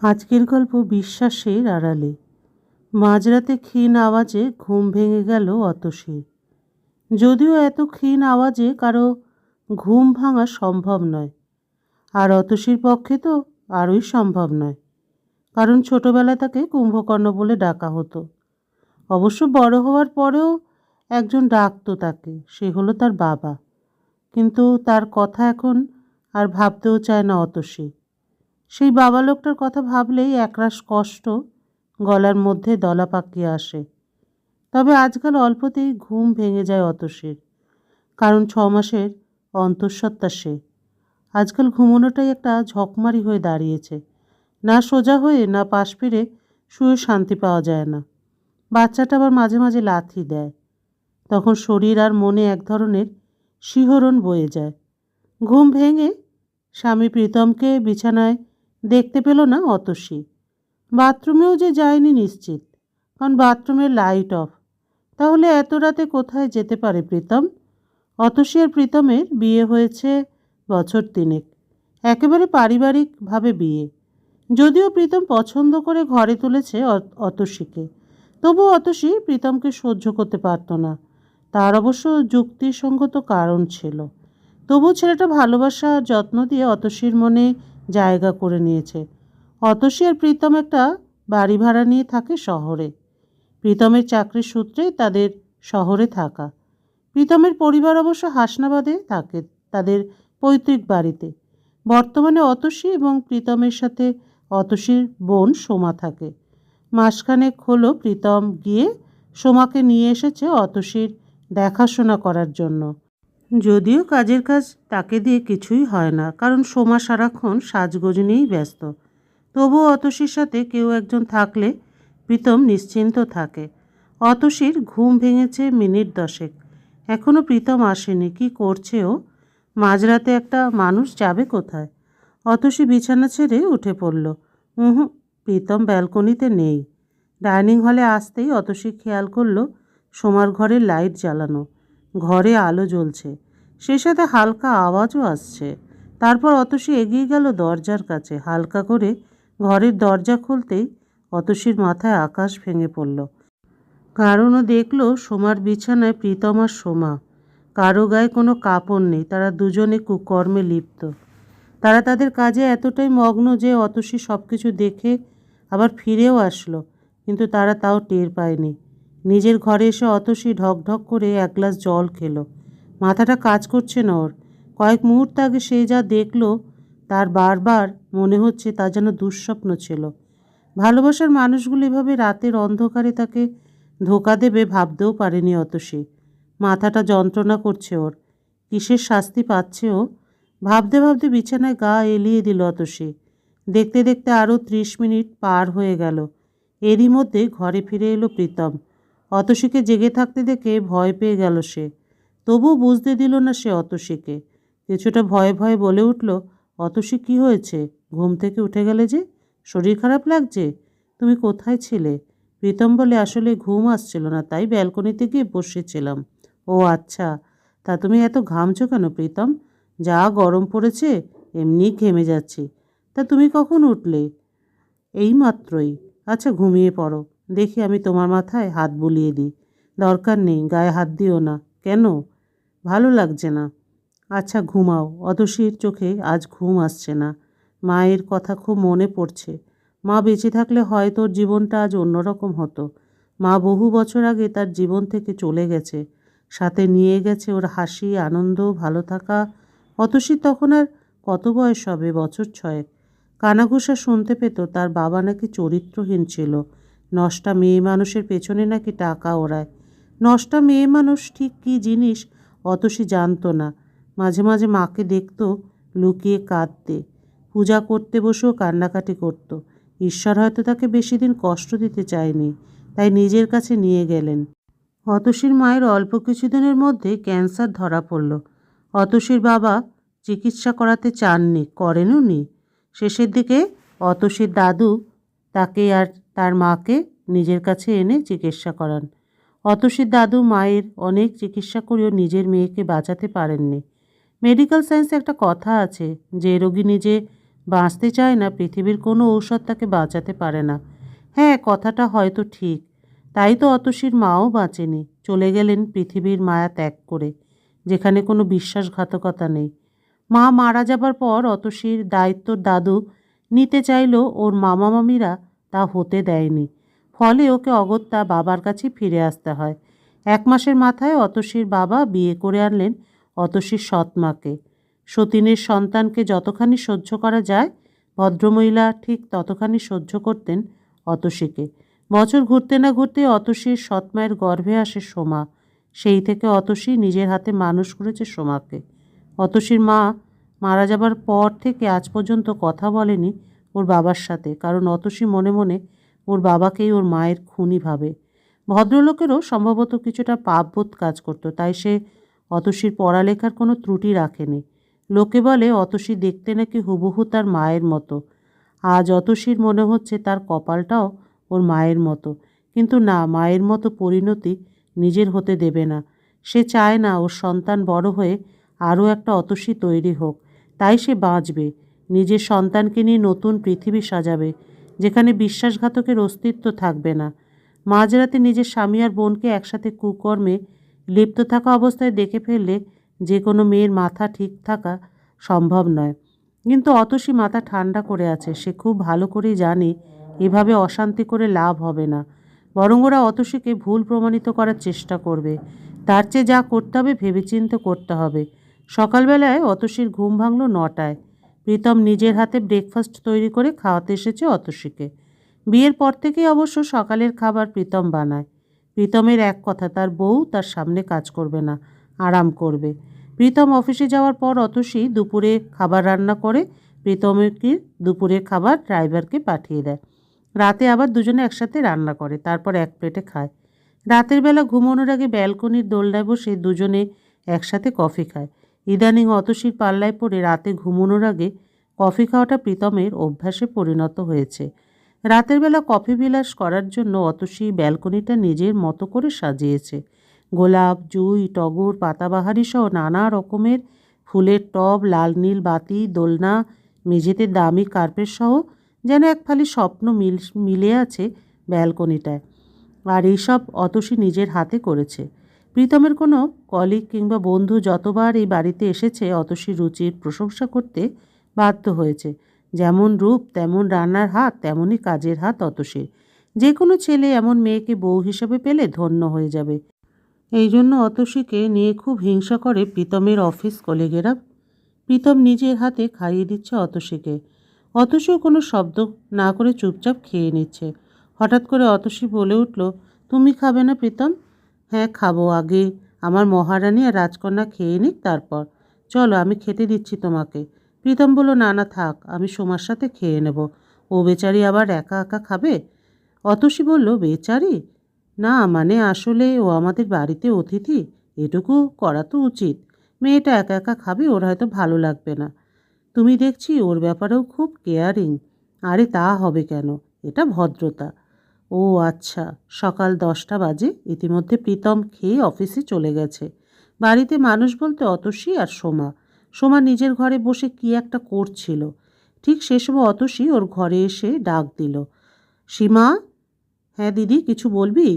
আজকের গল্প বিশ্বাসের আড়ালে। মাঝরাতে ক্ষীণ আওয়াজে ঘুম ভেঙে গেল অতসীর। যদিও এত ক্ষীণ আওয়াজে কারো ঘুম ভাঙা সম্ভব নয়, আর অতসীর পক্ষে তো আরোই সম্ভব নয়, কারণ ছোটবেলা তাকে কুম্ভকর্ণ বলে ডাকা হতো। অবশ্য বড় হওয়ার পরেও একজন ডাকতো তাকে, সে হলো তার বাবা। কিন্তু তার কথা এখন আর ভাবতেও চায় না অতসী। সেই বাবা লোকটার কথা ভাবলেই একরাশ কষ্ট গলার মধ্যে দলা পাকিয়ে আসে। তবে আজকাল অল্পতেই ঘুম ভেঙে যায় অতসীর, কারণ 6 মাসের অন্তঃসত্ত্বা সে। আজকাল ঘুমোনোটাই একটা ঝকমারি হয়ে দাঁড়িয়েছে, না সোজা হয়ে না পাশ ফিরে শুয়ে শান্তি পাওয়া যায় না। বাচ্চাটা আবার মাঝে মাঝে লাথি দেয়, তখন শরীর আর মনে এক ধরনের শিহরণ বয়ে যায়। ঘুম ভেঙে স্বামী প্রীতমকে বিছানায় দেখতে পেল না অতসী। বাথরুমেও যে যায়নি নিশ্চিত, কারণ বাথরুমের লাইট অফ। তাহলে এত রাতে কোথায় যেতে পারে প্রীতম? অতসী আর প্রীতমের বিয়ে হয়েছে বছর 3, একেবারে পারিবারিকভাবে বিয়ে। যদিও প্রীতম পছন্দ করে ঘরে তুলেছে অতসীকে, তবু অতসী প্রীতমকে সহ্য করতে পারত না। তার অবশ্য যুক্তিসঙ্গত কারণ ছিল। তবু ছেলেটা ভালোবাসা আর যত্ন দিয়ে অতসীর মনে জায়গা করে নিয়েছে। অতসী আর প্রীতম একটা বাড়ি ভাড়া নিয়ে থাকে শহরে। প্রীতমের চাকরির সূত্রেই তাদের শহরে থাকা। প্রীতমের পরিবার অবশ্য হাসনাবাদে থাকে, তাদের পৈতৃক বাড়িতে। বর্তমানে অতসী এবং প্রীতমের সাথে অতসীর বোন সোমা থাকে। মাসখানেক হলো প্রীতম গিয়ে সোমাকে নিয়ে এসেছে অতসীর দেখাশোনা করার জন্য। যদিও কাজের কাজ তাকে দিয়ে কিছুই হয় না, কারণ সোমা সারাক্ষণ সাজগোজ নিয়েই ব্যস্ত। তবুও অতসীর সাথে কেউ একজন থাকলে প্রীতম নিশ্চিন্ত থাকে। অতসীর ঘুম ভেঙেছে মিনিট 10। এখনও প্রীতম আসেনি। কি করছে ও? মাঝরাতে একটা মানুষ যাবে কোথায়? অতসী বিছানা ছেড়ে উঠে পড়ল। প্রীতম ব্যালকনিতে নেই। ডাইনিং হলে আসতেই অতসী খেয়াল করল সোমার ঘরে লাইট জ্বালানো, ঘরে আলো জ্বলছে, সেই সাথে হালকা আওয়াজও আসছে। তারপর অতসী এগিয়ে গেল দরজার কাছে। হালকা করে ঘরের দরজা খুলতেই অতসীর মাথায় আকাশ ভেঙে পড়ল, কারণ ও দেখল সোমার বিছানায় প্রীতম আর সোমা। কারো গায়ে কোনো কাপড় নেই, তারা দুজনে কুকর্মে লিপ্ত। তারা তাদের কাজে এতটাই মগ্ন যে অতসী সব কিছু দেখে আবার ফিরেও আসলো, কিন্তু তারা তাও টের পায়নি। নিজের ঘরে এসে অতসী ঢকঢক করে এক গ্লাস জল খেলো। মাথাটা কাজ করছে না ওর। কয়েক মুহূর্ত আগে সে যা দেখলো তার বারবার মনে হচ্ছে তা যেন দুঃস্বপ্ন ছিল। ভালোবাসার মানুষগুলো এভাবে রাতের অন্ধকারে তাকে ধোঁকা দেবে ভাবতেও পারেনি অতসী। মাথাটা যন্ত্রণা করছে ওর। কিসের শাস্তি পাচ্ছে ও? ভাবতে ভাবতে বিছানায় গা এলিয়ে দিল অতসী। দেখতে দেখতে আরও 30 মিনিট পার হয়ে গেল। এরই মধ্যে ঘরে ফিরে এলো প্রীতম। অতসীকে জেগে থাকতে দেখে ভয় পেয়ে গেল সে। তবুও বুঝতে দিল না সে অতসীকে। কিছুটা ভয়ে ভয়ে বলে উঠল, অতসী, কি হয়েছে? ঘুম থেকে উঠে গেলে যে? শরীর খারাপ লাগছে? তুমি কোথায় ছিলে? প্রীতম বলে, আসলে ঘুম আসছিল না, তাই ব্যালকনিতে গিয়ে বসেছিলাম। ও আচ্ছা, তা তুমি এত ঘামছো কেন প্রীতম? যা গরম পড়েছে, এমনি ঘেমে যাচ্ছি। তা তুমি কখন উঠলে? এই মাত্রই। আচ্ছা, ঘুমিয়ে পড়ো, দেখি আমি তোমার মাথায় হাত বুলিয়ে দিই। দরকার নেই, গায়ে হাত দিও না। কেন? ভালো লাগছে না। আচ্ছা ঘুমাও। অতসীর চোখে আজ ঘুম আসছে না। মায়ের কথা খুব মনে পড়ছে। মা বেঁচে থাকলে হয়তো ওর জীবনটা আজ অন্যরকম হতো। মা বহু বছর আগে তার জীবন থেকে চলে গেছে, সাথে নিয়ে গেছে ওর হাসি, আনন্দ, ভালো থাকা। অতসীর তখন আর কত বয়স হবে? বছর 6। কানাঘুষা শুনতে পেত তার বাবা নাকি চরিত্রহীন ছিল। নষ্টা মেয়ে মানুষের পেছনে নাকি টাকা ওড়ায়। নষ্টা মেয়ে মানুষ ঠিক কী জিনিস অতসী জানত না। মাঝে মাঝে মাকে দেখত লুকিয়ে কাঁদতে। পূজা করতে বসেও কান্নাকাটি করত। ঈশ্বর হয়তো তাকে বেশি দিন কষ্ট দিতে চায়নি, তাই নিজের কাছে নিয়ে গেলেন। অতসীর মায়ের অল্প কিছুদিনের মধ্যে ক্যান্সার ধরা পড়ল। অতসীর বাবা চিকিৎসা করাতে চাননি, করেনও নি। শেষের দিকে অতসীর দাদু তাকে আর তার মাকে নিজের কাছে এনে চিকিৎসা করান। অতসীর দাদু মায়ের অনেক চিকিৎসা করেও নিজের মেয়েকে বাঁচাতে পারেননি। মেডিকেল সায়েন্সে একটা কথা আছে, যে রোগী নিজে বাঁচতে চায় না, পৃথিবীর কোনো ঔষধ তাকে বাঁচাতে পারে না। হ্যাঁ, কথাটা হয়তো ঠিক। তাই তো অতসীর মাও বাঁচেনি, চলে গেলেন পৃথিবীর মায়া ত্যাগ করে, যেখানে কোনো বিশ্বাসঘাতকতা নেই। মা মারা যাবার পর অতসীর দায়িত্ব দাদু নিতে চাইলেও ওর মামা মামিরা তা হতে দেয়নি। ফলে ওকে অগত্যা বাবার কাছেই ফিরে আসতে হয়। 1 মাসের মাথায় অতসীর বাবা বিয়ে করে আনলেন অতসীর সৎমাকে। সতীনের সন্তানকে যতখানি সহ্য করা যায়, ভদ্রমহিলা ঠিক ততখানি সহ্য করতেন অতসীকে। বছর ঘুরতে না ঘুরতে অতসীর সৎমায়ের গর্ভে আসে সোমা। সেই থেকে অতসী নিজের হাতে মানুষ করেছে সোমাকে। অতসীর মা মারা যাবার পর থেকে আজ পর্যন্ত কথা বলেনি ওর বাবার সাথে, কারণ অতসী মনে মনে ওর বাবাকেই ওর মায়ের খুনি ভাবে। ভদ্রলোকেরও সম্ভবত কিছুটা পাপবোধ কাজ করতো, তাই সে অতসীর পড়ালেখার কোনো ত্রুটি রাখেনি। লোকে বলে অতসী দেখতে নাকি হুবহু তার মায়ের মতো। আজ অতসীর মনে হচ্ছে তার কপালটাও ওর মায়ের মতো। কিন্তু না, মায়ের মতো পরিণতি নিজের হতে দেবে না। সে চায় না ওর সন্তান বড় হয়ে আরও একটা অতসী তৈরি হোক। তাই সে বাঁচবে, নিজের সন্তানকে নিয়ে নতুন পৃথিবী সাজাবে, যেখানে বিশ্বাসঘাতকের অস্তিত্ব থাকবে না। মাঝরাতে নিজের স্বামী আর বোনকে একসাথে কুকর্মে লিপ্ত থাকা অবস্থায় দেখে ফেললে যে কোনো মেয়ের মাথা ঠিক থাকা সম্ভব নয়। কিন্তু অতসী মাথা ঠান্ডা করে আছে। সে খুব ভালো করেই জানে এভাবে অশান্তি করে লাভ হবে না, বরং ওরা অতসীকে ভুল প্রমাণিত করার চেষ্টা করবে। তার চেয়ে যা করতে হবে ভেবেচিন্তে করতে হবে। সকালবেলায় অতসীর ঘুম ভাঙল 9টায়। প্রীতম নিজের হাতে ব্রেকফাস্ট তৈরি করে খাওয়াতে এসেছে অতসীকে। বিয়ের পর থেকেই অবশ্য সকালের খাবার প্রীতম বানায়। প্রীতমের এক কথা, তার বউ তার সামনে কাজ করবে না, আরাম করবে। প্রীতম অফিসে যাওয়ার পর অতসী দুপুরে খাবার রান্না করে প্রীতমকে দুপুরের খাবার ড্রাইভারকে পাঠিয়ে দেয়। রাতে আবার দুজনে একসাথে রান্না করে, তারপর এক প্লেটে খায়। রাতের বেলা ঘুমানোর আগে ব্যালকনির দোলনায় বসে দুজনে একসাথে কফি খায়। ইদানিং অতসীর পাল্লায় পড়ে রাতে ঘুমানোর আগে কফি খাওয়াটা প্রীতমের অভ্যাসে পরিণত হয়েছে। রাতের বেলা কফি বিলাস করার জন্য অতসী ব্যালকনিটা নিজের মতো করে সাজিয়েছে। গোলাপ, জুঁই, টগর, পাতাবাহারি সহ নানা রকমের ফুলের টব, লাল নীল বাতি, দোলনা, মেঝেতে দামি কার্পেট সহ যেন এক ফালি স্বপ্ন মিলে আছে ব্যালকনিটায়। আর এইসব অতসী নিজের হাতে করেছে। প্রীতমের কোনো কলিগ কিংবা বন্ধু যতবার এই বাড়িতে এসেছে অতসীর রুচির প্রশংসা করতে বাধ্য হয়েছে। যেমন রূপ তেমন রান্নার হাত, তেমনই কাজের হাত অতসীর। যে কোনো ছেলে এমন মেয়েকে বউ হিসেবে পেলে ধন্য হয়ে যাবে। এই জন্য অতসীকে নিয়ে খুব হিংসা করে প্রীতমের অফিস কলিগেরা। প্রীতম নিজের হাতে খাইয়ে দিচ্ছে অতসীকে। অতসীও কোনো শব্দ না করে চুপচাপ খেয়ে নিচ্ছে। হঠাৎ করে অতসী বলে উঠল, তুমি খাবে না প্রীতম? হ্যাঁ খাবো, আগে আমার মহারানী আর রাজকন্যা খেয়ে নিক তারপর। চলো, আমি খেতে দিচ্ছি তোমাকে। প্রীতম বলল, না না থাক, আমি সোমার সাথে খেয়ে নেব। ও বেচারি আবার একা একা খাবে? অতসী বলল, বেচারি না, মানে আসলে ও আমাদের বাড়িতে অতিথি, এটুকু করা তো উচিত। মেয়েটা একা একা খাবে, ওর হয়তো ভালো লাগবে না। তুমি দেখছি ওর ব্যাপারেও খুব কেয়ারিং। আরে তা হবে কেন, এটা ভদ্রতা। ও আচ্ছা। সকাল 10টা বাজে। ইতিমধ্যে প্রীতম খেয়ে অফিসে চলে গেছে। বাড়িতে মানুষ বলতে অতসী আর সোমা। সোমা নিজের ঘরে বসে কি একটা করছিল। ঠিক সে সময় অতসী ওর ঘরে এসে ডাক দিল, সীমা। হ্যাঁ দিদি, কিছু বলবি?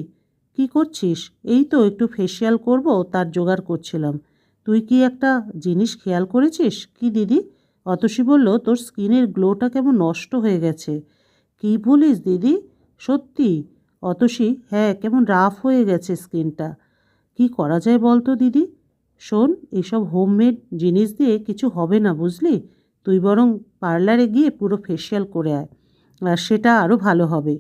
কি করছিস? এই তো একটু ফেসিয়াল করব, তার জোগাড় করছিলাম। তুই কি একটা জিনিস খেয়াল করেছিস? কি দিদি? অতসী বলল, তোর স্কিনের গ্লোটা কেমন নষ্ট হয়ে গেছে। কি বলিস দিদি? সত্যি? অতসী, হ্যাঁ, কেমন রাফ হয়ে গেছে স্কিনটা। কি করা যায় বলতো দিদি? শোন, এসব হোমমেড জিনিস দিয়ে কিছু হবে না বুঝলি। তুই বরং পার্লারে গিয়ে পুরো ফেসিয়াল করে আয়, আর সেটা আরও ভালো হবে।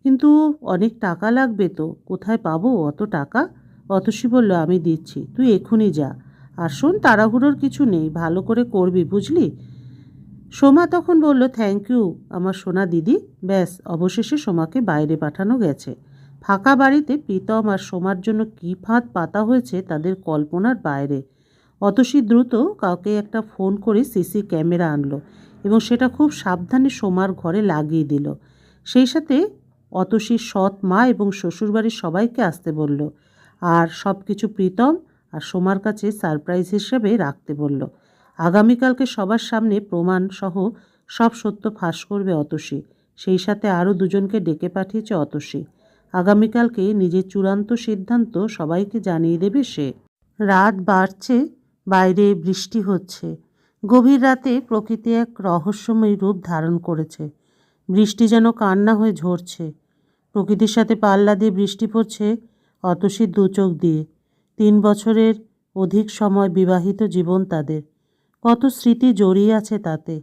কিন্তু অনেক টাকা লাগবে তো, কোথায় পাবো অত টাকা? অতসী বলল, আমি দিচ্ছি, তুই এক্ষুনি যা। আর শোন, তাড়াহুড়োর কিছু নেই, ভালো করে করবি বুঝলি। সোমা তখন বলল, থ্যাংক ইউ আমার সোনা দিদি। ব্যাস, অবশেষে সোমাকে বাইরে পাঠানো গেছে। ফাঁকা বাড়িতে প্রীতম আর সোমার জন্য কী ফাঁদ পাতা হয়েছে তাদের কল্পনার বাইরে। অতসী দ্রুত কাউকে একটা ফোন করে সিসি ক্যামেরা আনলো এবং সেটা খুব সাবধানে সোমার ঘরে লাগিয়ে দিল। সেই সাথে অতসীর সৎ মা এবং শ্বশুরবাড়ির সবাইকে আসতে বলল, আর সব কিছু প্রীতম আর সোমার কাছে সারপ্রাইজ হিসেবে রাখতে বলল। আগামীকালকে সবার সামনে প্রমাণ সহ সব সত্য ফাঁস করবে অতসী। সেই সাথে আরও দুজনকে ডেকে পাঠিয়েছে অতসী। আগামীকালকে নিজের চূড়ান্ত সিদ্ধান্ত সবাইকে জানিয়ে দেবে সে। রাত বাড়ছে, বাইরে বৃষ্টি হচ্ছে। গভীর রাতে প্রকৃতি এক রহস্যময় রূপ ধারণ করেছে। বৃষ্টি যেন কান্না হয়ে ঝরছে। প্রকৃতির সাথে পাল্লা দিয়ে বৃষ্টি পড়ছে অতসীর দু চোখ দিয়ে। 3 বছরের অধিক সময় বিবাহিত জীবন তাদের। কত স্মৃতি জড়িয়ে আছে তাতে।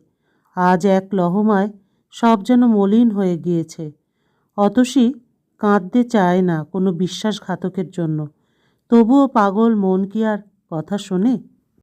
আজ এক লহমায় সব যেন মলিন হয়ে গিয়েছে। অতসী কাঁদতে চায় না কোনো বিশ্বাসঘাতকের জন্য। তবুও পাগল মন কি আর কথা শোনে?